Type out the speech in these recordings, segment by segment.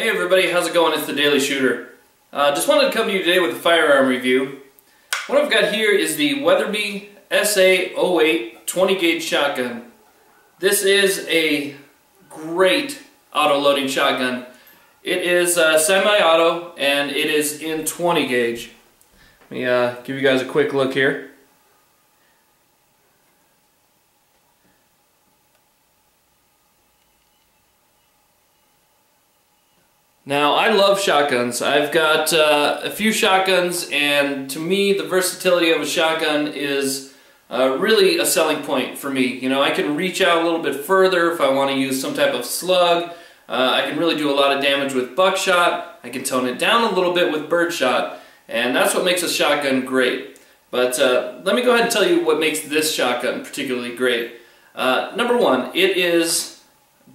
Hey everybody, how's it going? It's the Daily Shooter. Just wanted to come to you today with a firearm review. What I've got here is the Weatherby SA-08 20 gauge shotgun. This is a great auto-loading shotgun. It is semi-auto and it is in 20 gauge. Let me give you guys a quick look here. Now, I love shotguns. I've got a few shotguns, and to me, the versatility of a shotgun is really a selling point for me. You know, I can reach out a little bit further if I want to use some type of slug. I can really do a lot of damage with buckshot. I can tone it down a little bit with birdshot, and that's what makes a shotgun great. But let me go ahead and tell you what makes this shotgun particularly great. Number one, it is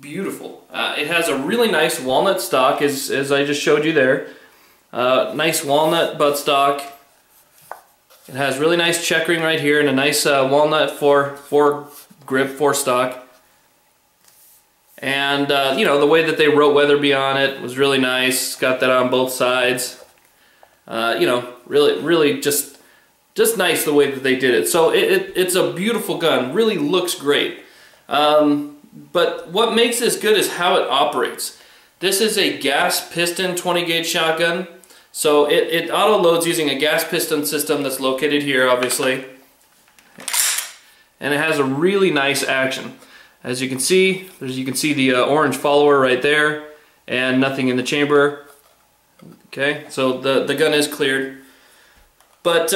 beautiful. It has a really nice walnut stock, as I just showed you there. Nice walnut buttstock. It has really nice checkering right here and a nice walnut for grip, for stock. And you know, the way that they wrote Weatherby on it was really nice. Got that on both sides. You know, really just nice the way that they did it. So it's a beautiful gun. Really looks great. But what makes this good is how it operates. This is a gas piston 20 gauge shotgun. So it auto loads using a gas piston system that's located here, obviously. And it has a really nice action. As you can see, the orange follower right there, and nothing in the chamber. Okay, so the gun is cleared. But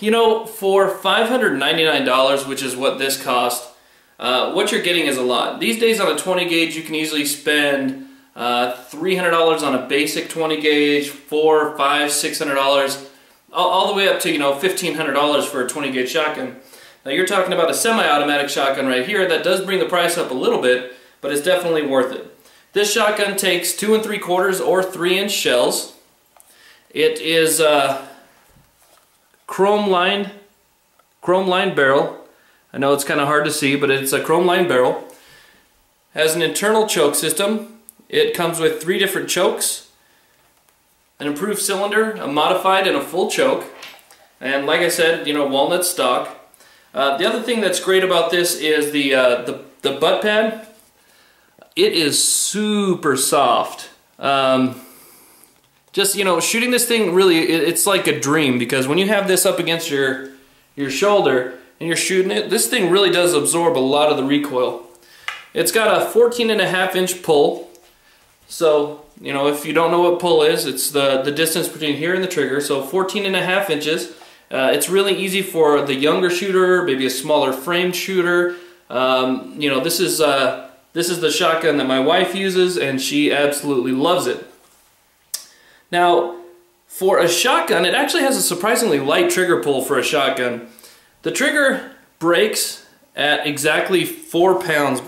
you know, for $599, which is what this cost, what you're getting is a lot. These days on a 20 gauge you can easily spend $300 on a basic 20 gauge, $400, $500, $600, all the way up to, you know, $1,500 for a 20 gauge shotgun. Now you're talking about a semi-automatic shotgun right here. That does bring the price up a little bit, but it's definitely worth it. This shotgun takes 2 3/4 or 3-inch shells. It is chrome lined barrel. I know it's kind of hard to see, but it's a chrome-lined barrel. Has an internal choke system. It comes with 3 different chokes, an improved cylinder, a modified, and a full choke. And like I said, you know, walnut stock. The other thing that's great about this is the butt pad. It is super soft. Just, you know, shooting this thing really, it's like a dream, because when you have this up against your shoulder and you're shooting it, this thing really does absorb a lot of the recoil. It's got a 14.5-inch pull. So, you know, if you don't know what pull is, it's the distance between here and the trigger. So 14.5 inches. It's really easy for the younger shooter, maybe a smaller frame shooter. You know, this is the shotgun that my wife uses, and she absolutely loves it. Now, for a shotgun, it actually has a surprisingly light trigger pull for a shotgun. The trigger breaks at exactly 4 pounds.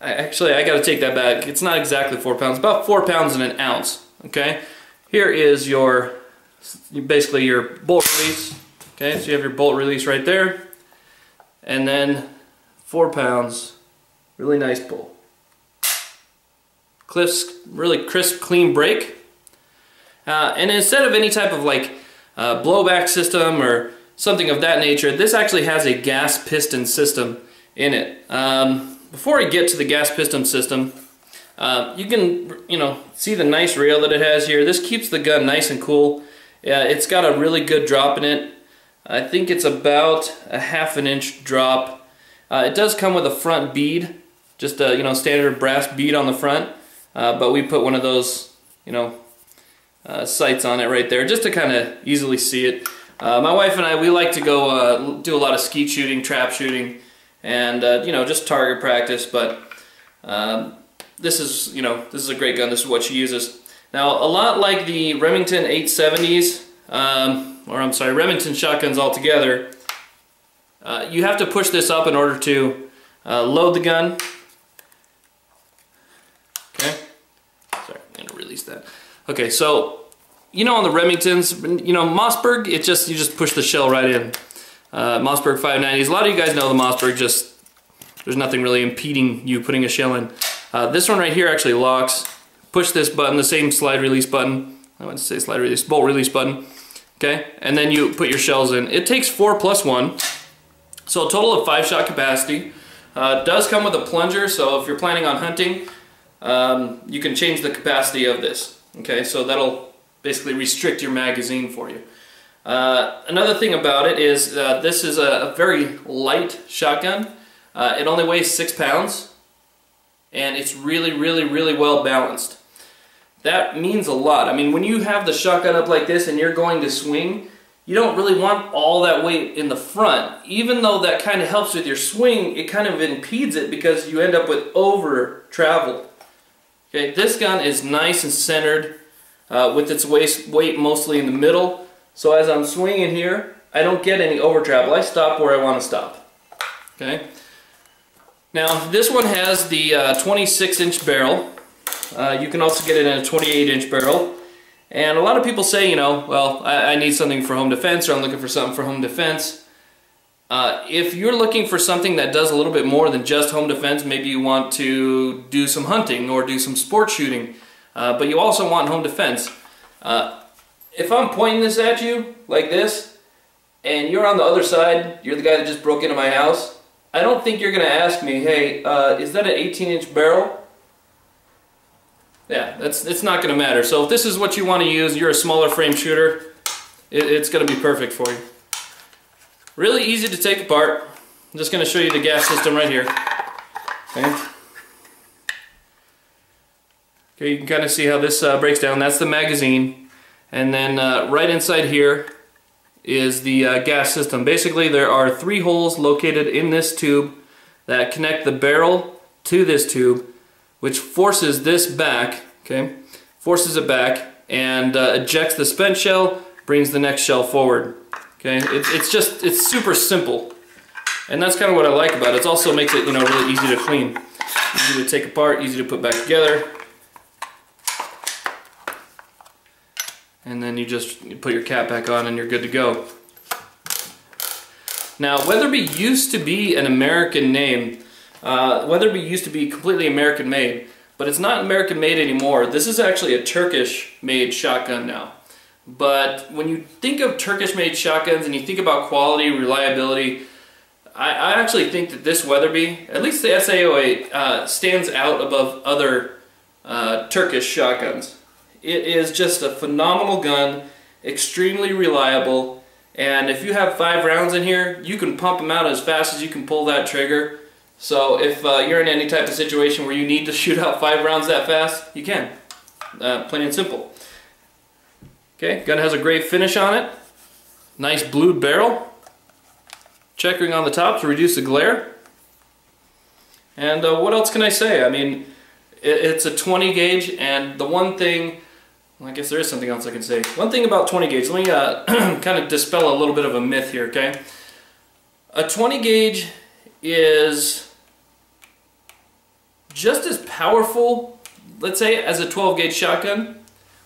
Actually, I gotta take that back. It's not exactly 4 pounds, about 4 pounds and an ounce. Okay, here is basically your bolt release. Okay, so you have your bolt release right there, and then 4 pounds, really nice pull. Really crisp, clean break. And instead of any type of like blowback system or something of that nature, this actually has a gas piston system in it. Before I get to the gas piston system, you can, you know, see the nice rail that it has here. This keeps the gun nice and cool. It's got a really good drop in it. I think it's about a 1/2 inch drop. It does come with a front bead, just a, you know, standard brass bead on the front, but we put one of those, you know, sights on it right there just to kind of easily see it. My wife and I, we like to go do a lot of skeet shooting, trap shooting, and you know, just target practice. But this is, you know, this is a great gun. This is what she uses. Now, a lot like the Remington 870s, or I'm sorry, Remington shotguns altogether, you have to push this up in order to load the gun. Okay, sorry, I'm gonna release that. Okay, so you know, on the Remingtons, you know, Mossberg, you just push the shell right in. Mossberg 590s. A lot of you guys know the Mossberg, there's nothing really impeding you putting a shell in. This one right here actually locks. push this button, the same slide release button. I want to say slide release, bolt release button. Okay, and then you put your shells in. It takes 4 plus 1, so a total of 5 shot capacity. It does come with a plunger, so if you're planning on hunting, you can change the capacity of this. Okay, so that'll basically restrict your magazine for you. Another thing about it is this is a very light shotgun. It only weighs 6 pounds, and it's really well balanced. That means a lot. I mean, when you have the shotgun up like this and you're going to swing, you don't really want all that weight in the front. Even though that kind of helps with your swing, it kind of impedes it because you end up with over travel. Okay, this gun is nice and centered with its weight mostly in the middle. So as I'm swinging here, I don't get any over travel. I stop where I want to stop. Okay. Now this one has the 26-inch barrel. You can also get it in a 28-inch barrel. And a lot of people say, you know, well, I need something for home defense, or I'm looking for something for home defense. If you're looking for something that does a little bit more than just home defense, maybe you want to do some hunting or do some sport shooting, but you also want home defense. If I'm pointing this at you like this, and you're on the other side, you're the guy that just broke into my house, I don't think you're going to ask me, hey, is that an 18-inch barrel? Yeah, it's not going to matter. So if this is what you want to use, you're a smaller frame shooter, it's going to be perfect for you. Really easy to take apart. I'm just going to show you the gas system right here. Okay, you can kind of see how this breaks down. That's the magazine. And then right inside here is the gas system. Basically, there are 3 holes located in this tube that connect the barrel to this tube, which forces this back, okay, forces it back and ejects the spent shell, brings the next shell forward. Okay, it's super simple, and that's kind of what I like about it. It also makes it, you know, really easy to clean, easy to take apart, easy to put back together, and then you put your cap back on and you're good to go. Now, Weatherby used to be an American name. Weatherby used to be completely American made, but it's not American made anymore. This is actually a Turkish made shotgun now. But when you think of Turkish made shotguns and you think about quality, reliability, I actually think that this Weatherby, at least the SA-08, stands out above other Turkish shotguns. It is just a phenomenal gun, extremely reliable, and if you have 5 rounds in here, you can pump them out as fast as you can pull that trigger. So if you're in any type of situation where you need to shoot out 5 rounds that fast, you can. Plain and simple. Okay, gun has a great finish on it. Nice blued barrel. Checkering on the top to reduce the glare. And what else can I say? I mean, it's a 20 gauge, and the one thing, well, I guess there is something else I can say. One thing about 20 gauge, let me kind of dispel a little bit of a myth here, okay? A 20 gauge is just as powerful, let's say, as a 12 gauge shotgun.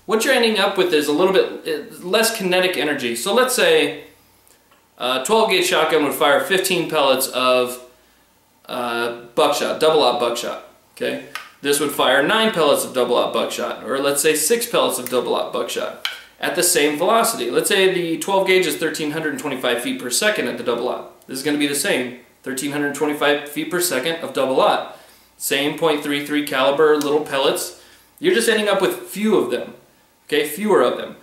What you're ending up with is a little bit less kinetic energy. So let's say a 12 gauge shotgun would fire 15 pellets of buckshot, double-aught buckshot. Okay, this would fire 9 pellets of double-aught buckshot, or let's say 6 pellets of double-aught buckshot at the same velocity. Let's say the 12 gauge is 1,325 feet per second at the double-aught. This is going to be the same, 1,325 feet per second of double-aught. Same .33 caliber little pellets. You're just ending up with few of them. Okay, fewer of them.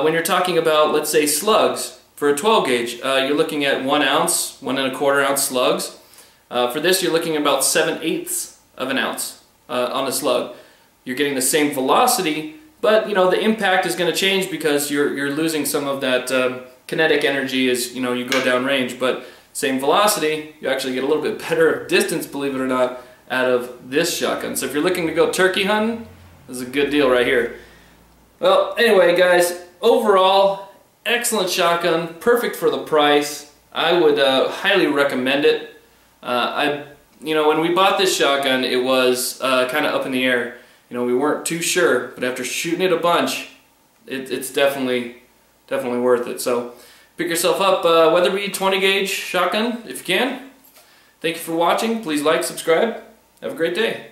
When you're talking about, let's say, slugs, for a 12 gauge, you're looking at 1 ounce, 1 1/4 ounce slugs. For this, you're looking at about 7/8 of an ounce on a slug. You're getting the same velocity, but you know the impact is going to change because you're losing some of that kinetic energy as you know you go down range. But same velocity, you actually get a little bit better distance, believe it or not, out of this shotgun. So if you're looking to go turkey hunting, this is a good deal right here. Well, anyway, guys, overall, excellent shotgun, perfect for the price. I would highly recommend it. You know, when we bought this shotgun, it was kind of up in the air. You know, we weren't too sure, but after shooting it a bunch, it's definitely worth it. So, pick yourself up Weatherby 20 gauge shotgun if you can. Thank you for watching. Please like, subscribe. Have a great day.